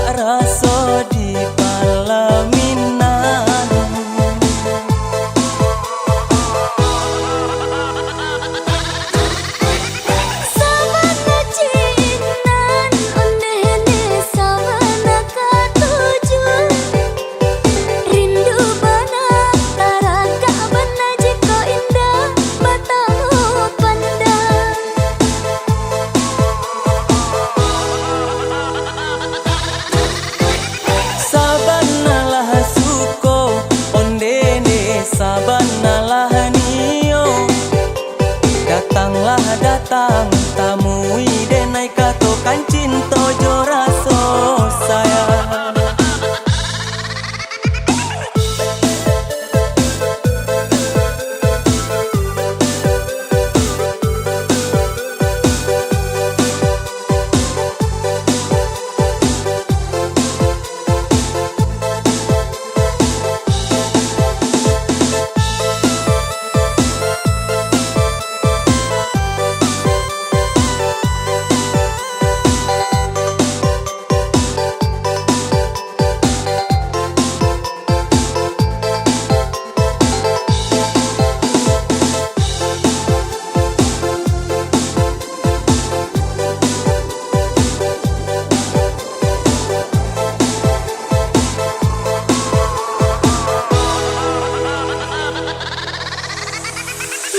labak raso di palaminan. Samana cinan ondene samana katuju. Rindu bana taraka bana jiko indah batamu pandang. Sabanalah suko ondene sabanalah nio. Datanglah datang tamui denai kato kancin tojo raso sayang.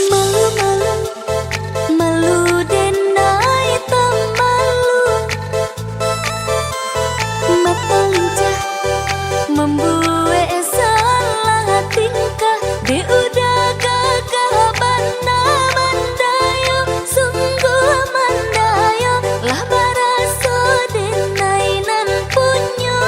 Malu-malu, malu denai tak malu. Mata lincah membuat salah tingkah. Dia udah gagah banda mandayo, sungguh mandayo. Lah baraso denai nan punyo.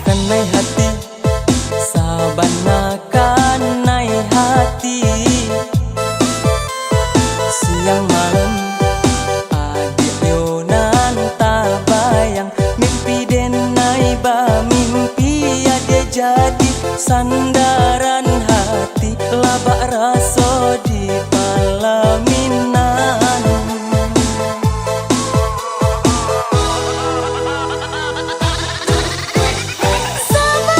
Kanai hati sabana kanai hati. Siang malam adik yonan tabayang. Mimpi denai ba mimpi ada jadi sandaran hati. Labak raso di palaminan. Sama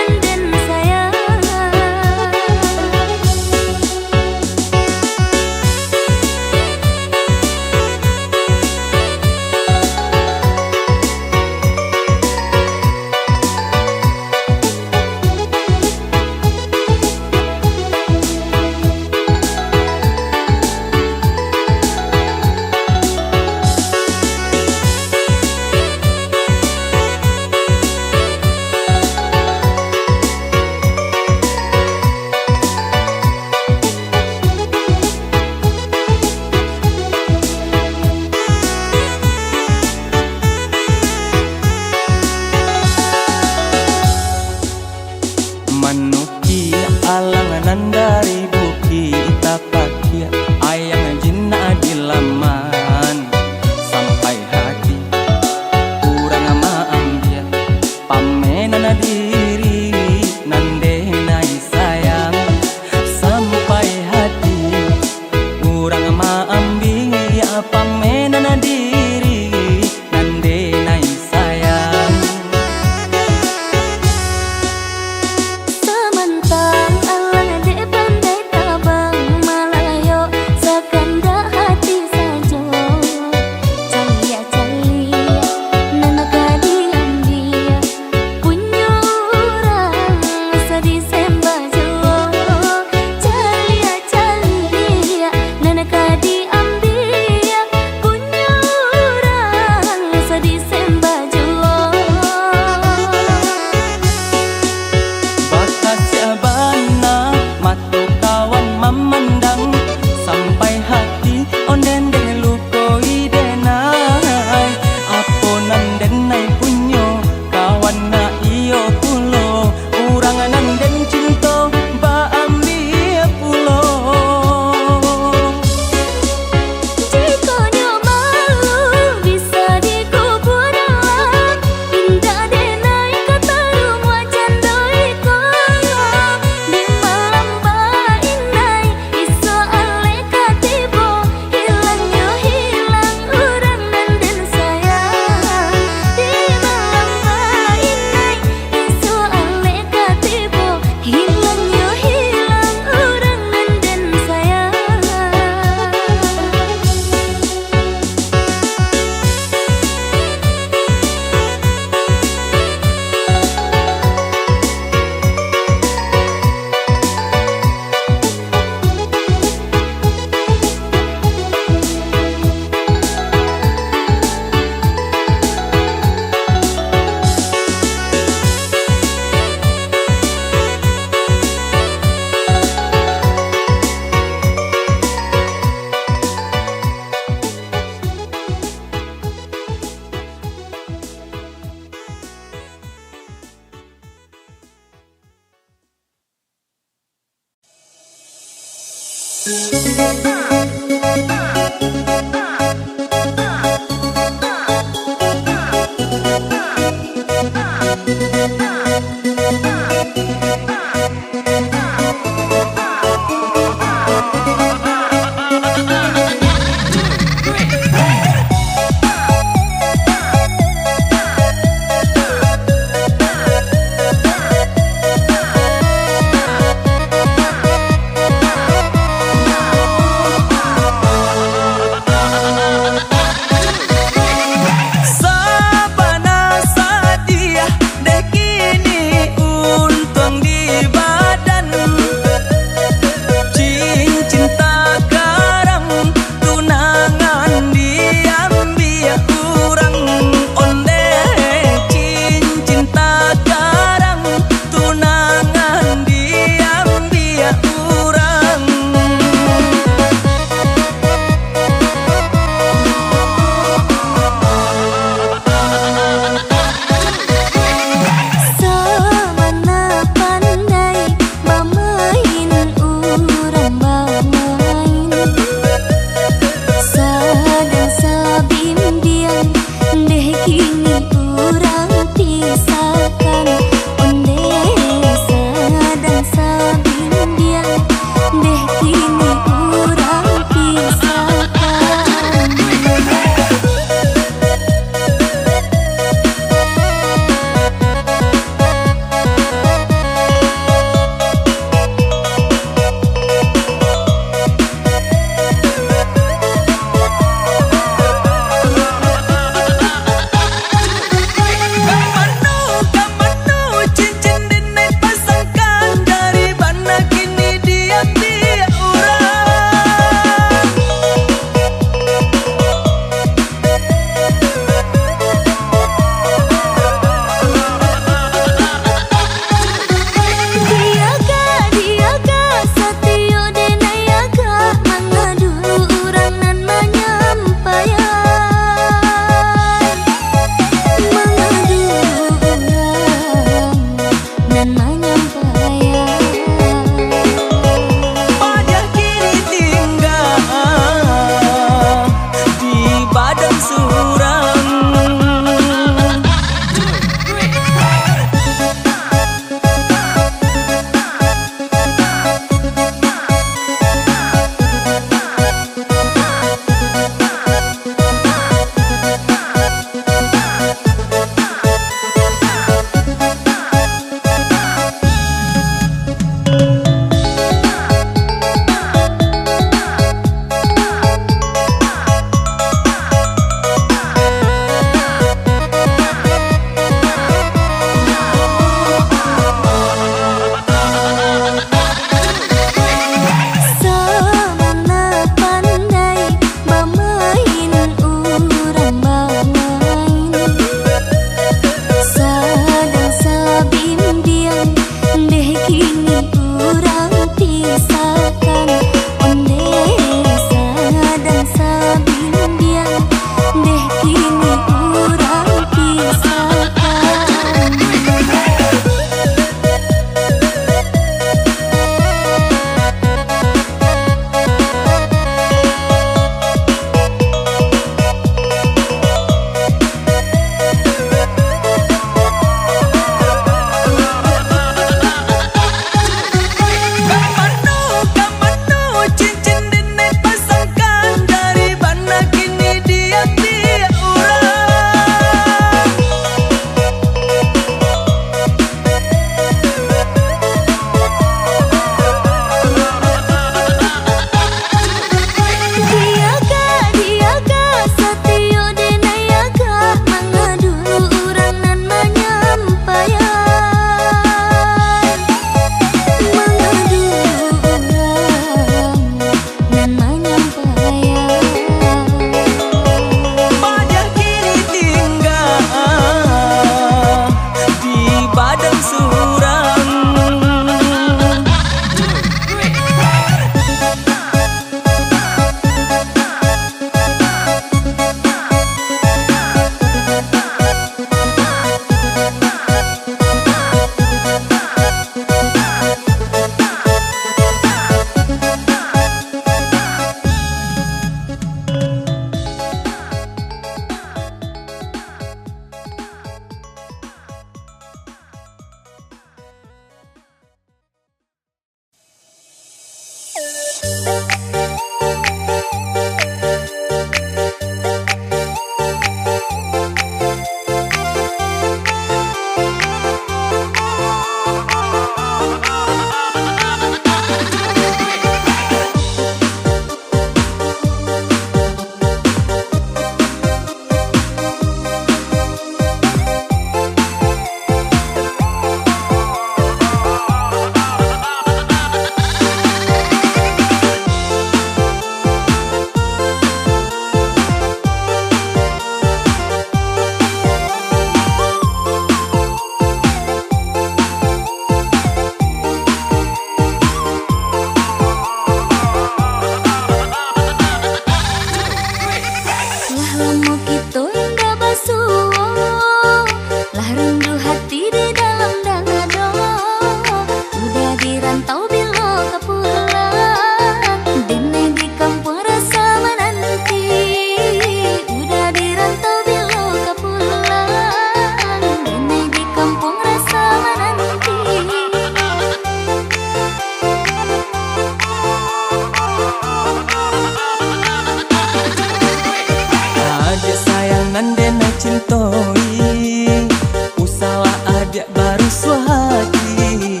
cintoi, usaha adik baru suhati,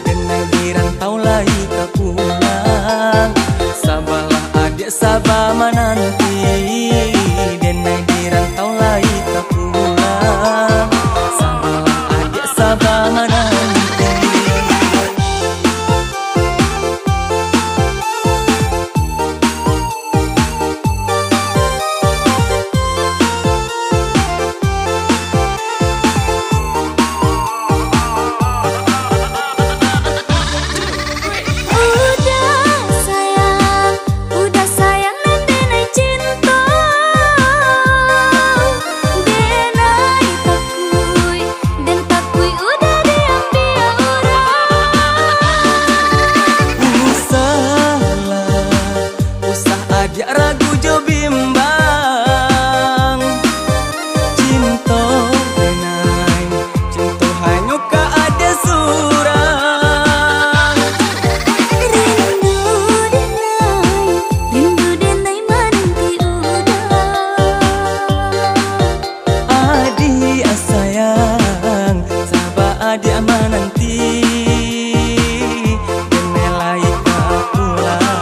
denai di rantau lai ke pulang, sabarlah adik sabar menanti, denai di rantau lai ke pulang, sabarlah adik sabar menanti. Dia ragu jo bimbang, cinta denai, cinta hanya ka ada surang. Rindu denai menanti udah. Adik sayang, sabar adik menanti, denai lai ka pulang.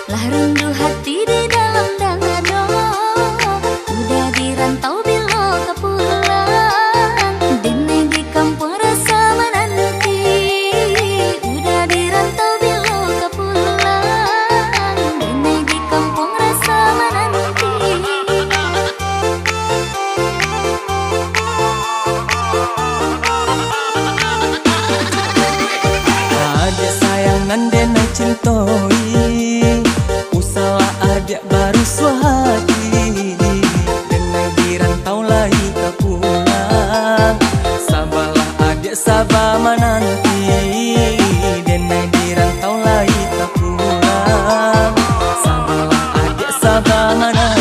Lah rindu hati di dalam dada, udah dirantau bila ke pulang, denai di kampung rasa menanti, udah dirantau bila ke pulang, denai di kampung rasa menanti. Adik sayang nan denai cintoi, usaha adik baru suhati, denai di rantau lai ke pulang, sabarlah adik sabar menanti, denai di rantau lai ke pulang, sabarlah adik sabar menanti.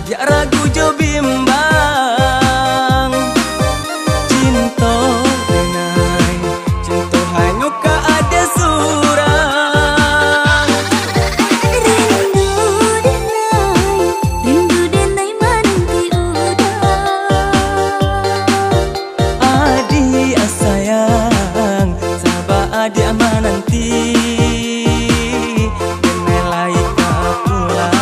Dia ragu jo bimbang, cinta denai, cinta hanya ka ada surang. Rindu denai menanti udah. Adik sayang, sabar adik menanti, denai lai ka pulang.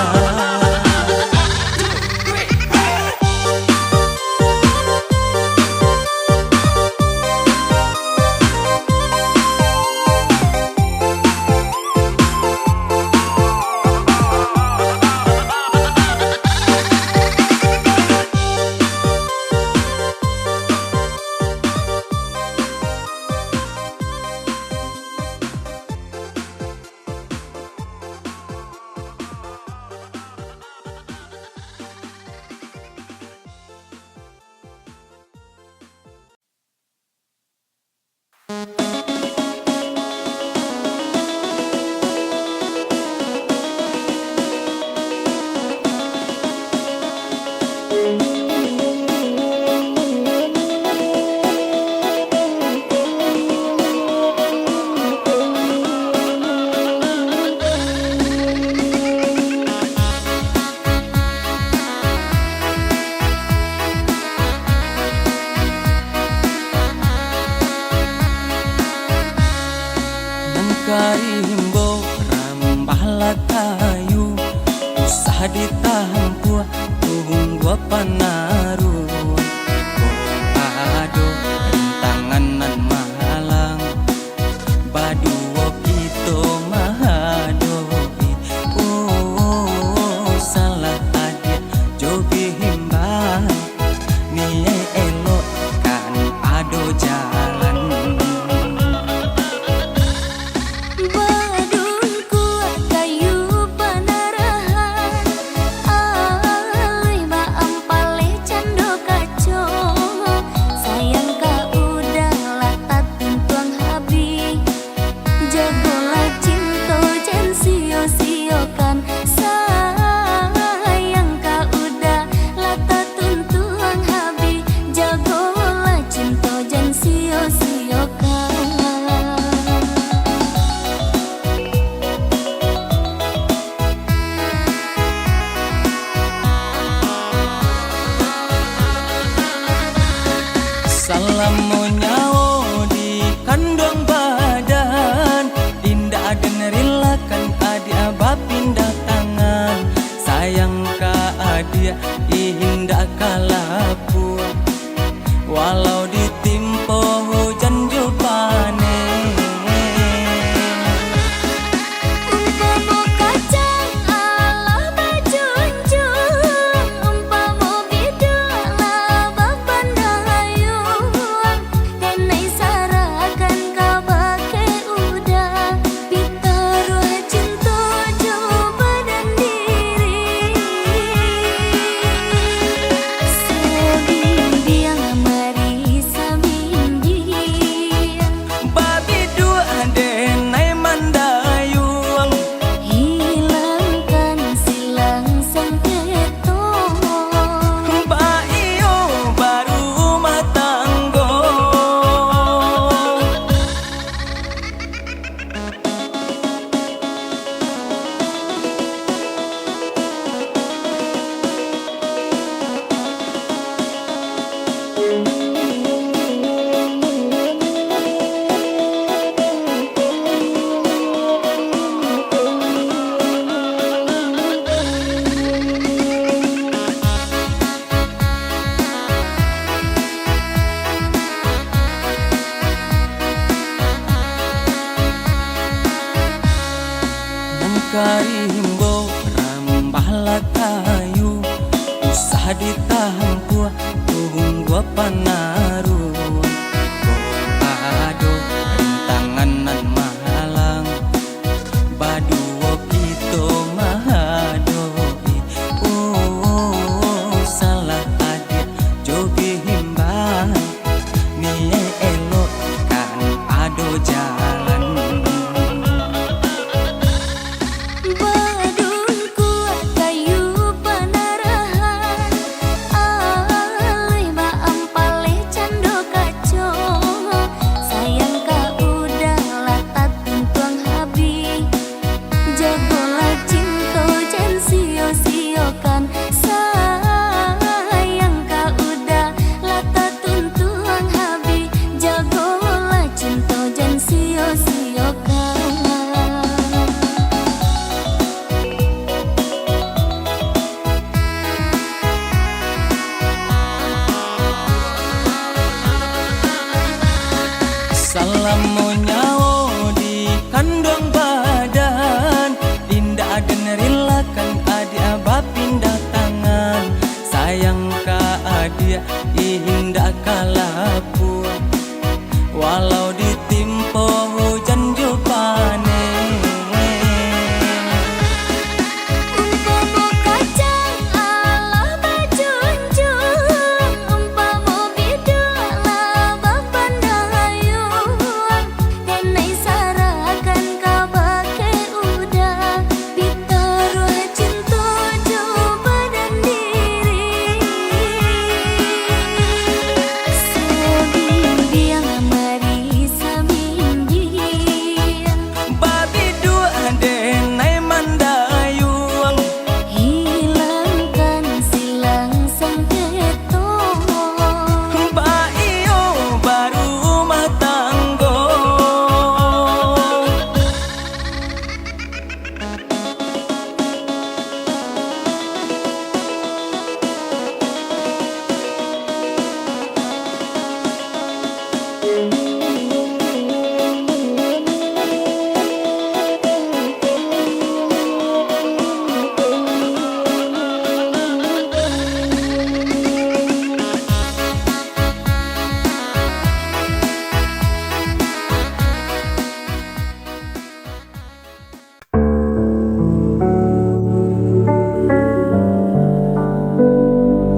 tahampua tuhung gua panaru ado rintangan nan mahalang baduo kito mahadoi salah adia jobi himbang nie elok kan ado jalan. Badungku kayu panarahan alih maam paleh cando kaco sayang ka udah latat tuntuang habi jagolah cinta jan sio-siokan sayang ka udah latat tuntuang habi jagolah cinta jan sio-siokan. Salam mau nyawo di kandung badan indah denerilakan adia aba pindah tangan sayang ka adia indah kalapu walau ditimpo hujan jupane. Umpama kacang ala bajunjung umpama bidala babandayung denai sarakan ka bake udah pitaruh cinta coba dan diri sebimbiang marisa mindiang Babi dua denai mandayung hilangkan silang sengketo Mbak iyo baru rumah tanggo. Karimbo rambahlah kayu usah ditahan pua tuhung gua panaru ado rintangan nan mahalang baduo kito mahadoi salah adia jobi himbang nie elok kan ado jalan. Badungku kayu panarahan alih maam paleh cando kaco sayang ka udah latat tuntuang habi jagolah cinta jan sio-siokan sayang ka udah latat tuntuang habi jagolah cinta jan sio-siokan. Salam mau nyawo di kandung badan indah denerilakan adia aba pindah tangan sayang ka adia indah kalapu walau ditimpo hujan jupane. Umpama kacang ala bajunjung umpama bidala babandayung denai sarakan ka bake udah pitaruh cinta coba dan diri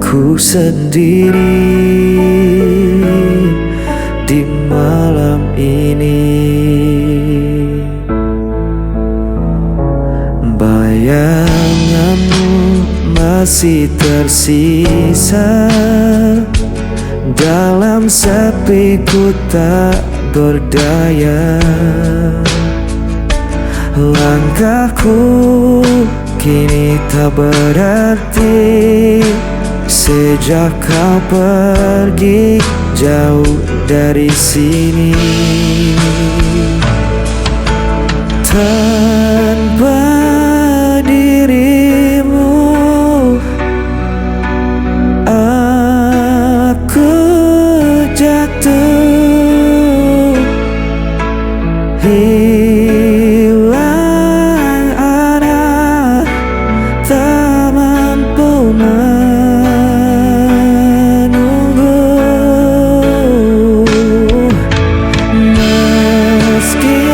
Ku sendiri di malam ini, bayanganmu masih tersisa dalam sepiku tak berdaya. Langkahku kini tak berarti sejak kau pergi jauh dari sini. Tanpa dirimu aku jatuh, hilang arah, tak mampu menunggu. Meski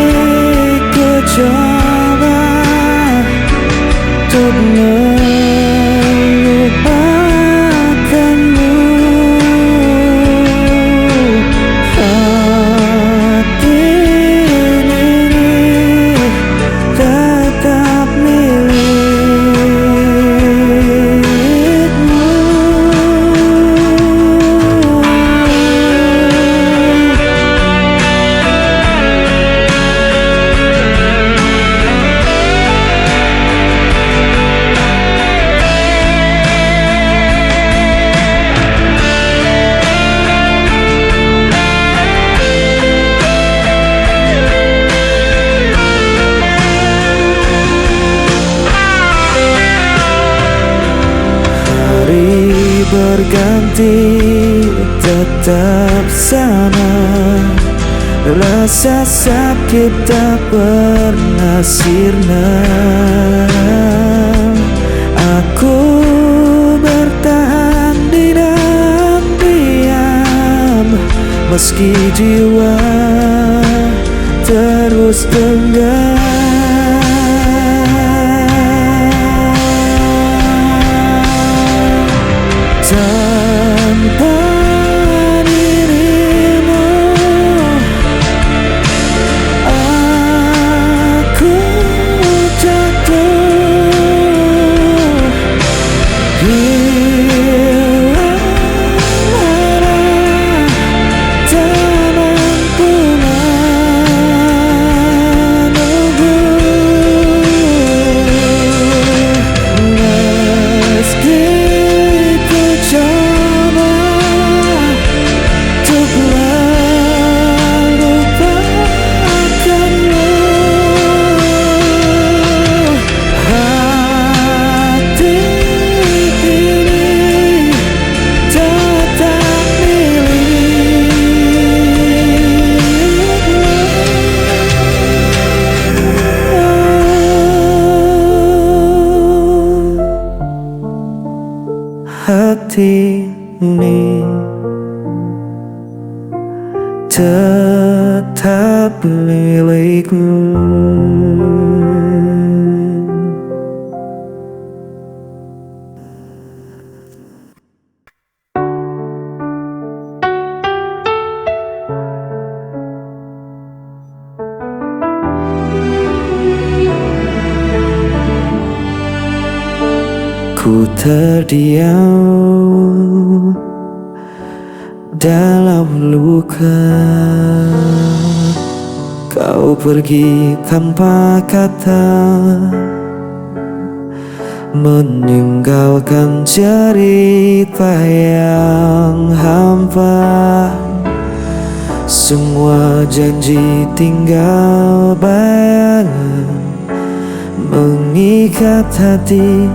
ku coba untuk melupakanmu, hati ini tetap milikmu. Hari berganti tetap sama, rasa sakit tak pernah sirna. Aku bertahan di dalam diam, meski jiwa terus tenggelam. Tanpa dirimu aku jatuh, hilang arah, tak mampu menunggu. Meski ku coba untuk melupakanmu, hati ini tetap milikmu. Hati ini tetap milikmu. Ku terdiam dalam luka, kau pergi tanpa kata, meninggalkan cerita yang hampa. Semua janji tinggal bayangan, mengikat hati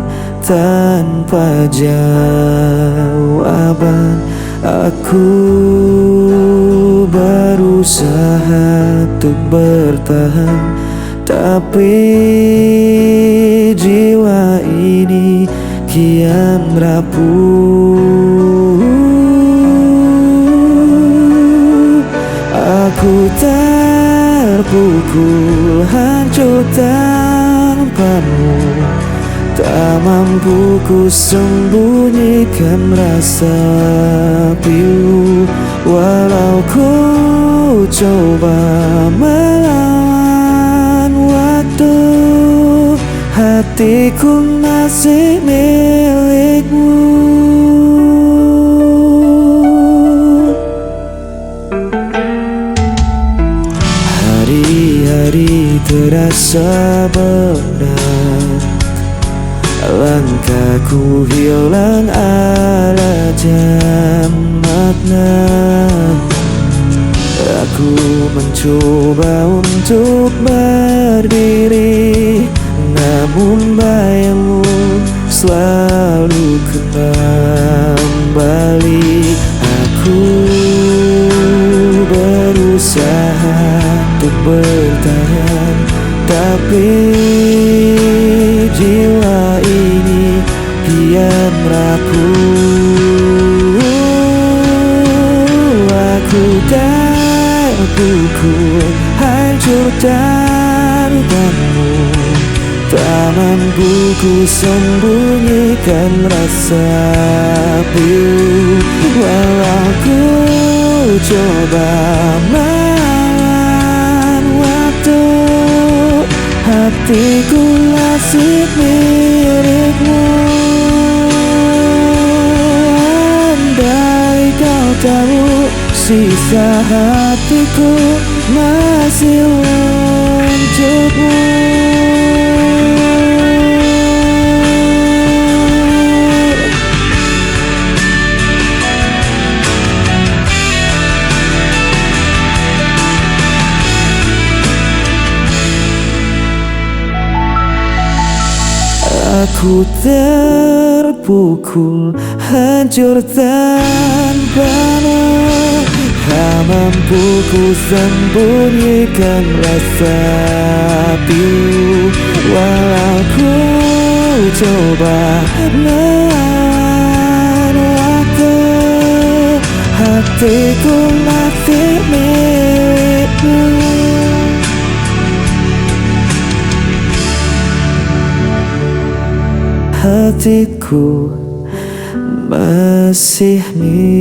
tanpa jawaban. Aku berusaha untuk bertahan, tapi jiwa ini kian rapuh. Aku terpukul hancur tanpamu, Tak mampu ku sembunyikan rasa pilu, walau ku coba melawan waktu. Hatiku masih milikmu. Hari-hari terasa berat, langkahku hilang arah dan makna. Aku mencoba untuk berdiri, namun bayangmu selalu kembali. Aku berusaha untuk bertahan, tapi jiwa ini kian rapuh. Aku terpukul, hancur tanpamu. Tak mampu ku sembunyikan rasa pilu, walau ku coba melawan waktu. Hatiku masih milikmu. Andai kau tahu, sisa hatiku masih untukmu. Aku terpukul, hancur tanpamu. Tak mampu ku sembunyikan rasa pilu, walau ku coba melawan waktu. Hatiku masih milikmu. Hatiku masih milikmu.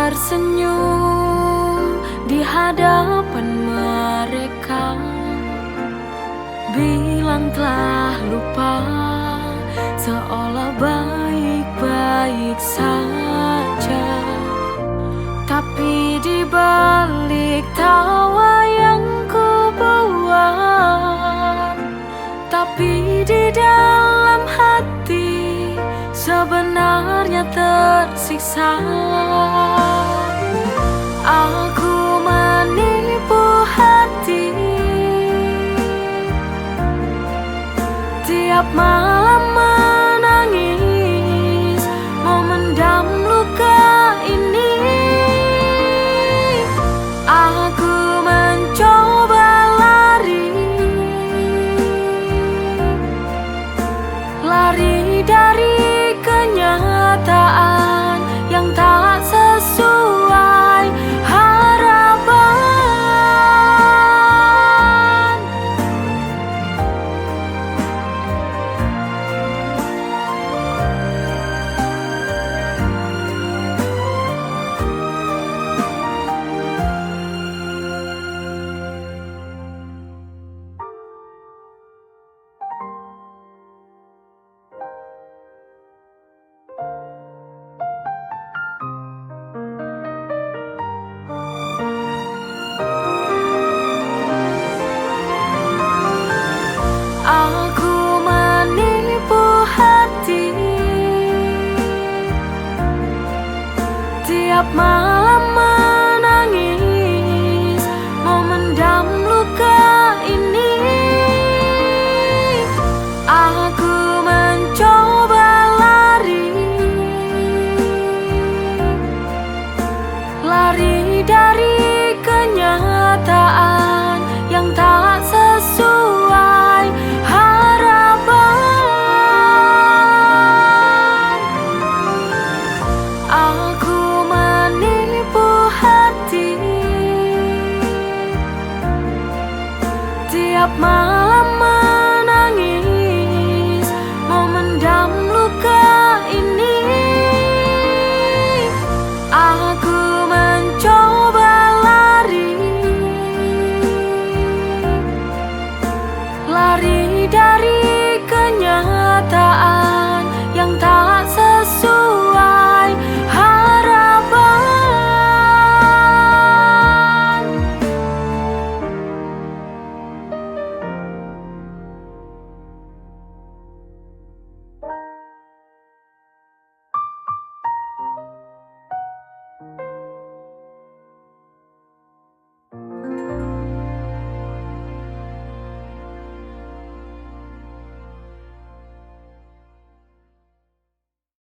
tersenyum di hadapan mereka, bilang telah lupa, seolah baik-baik saja. Tapi di balik tawa yang ku buat, tapi di dalam hati sebenarnya tersiksa. Aku menipu hati, tiap malam menangis, memendam luka ini. Aku mencoba lari dari kenyataan yang tak sesuai harapan. Aku menipu hati, tiap malam menangis, memendam luka ini. Aku mencoba lari dari kenyataan yang tak sesuai harapan. Aku menipu hati, tiap malam menangis, memendam luka ini. Aku mencoba lari dari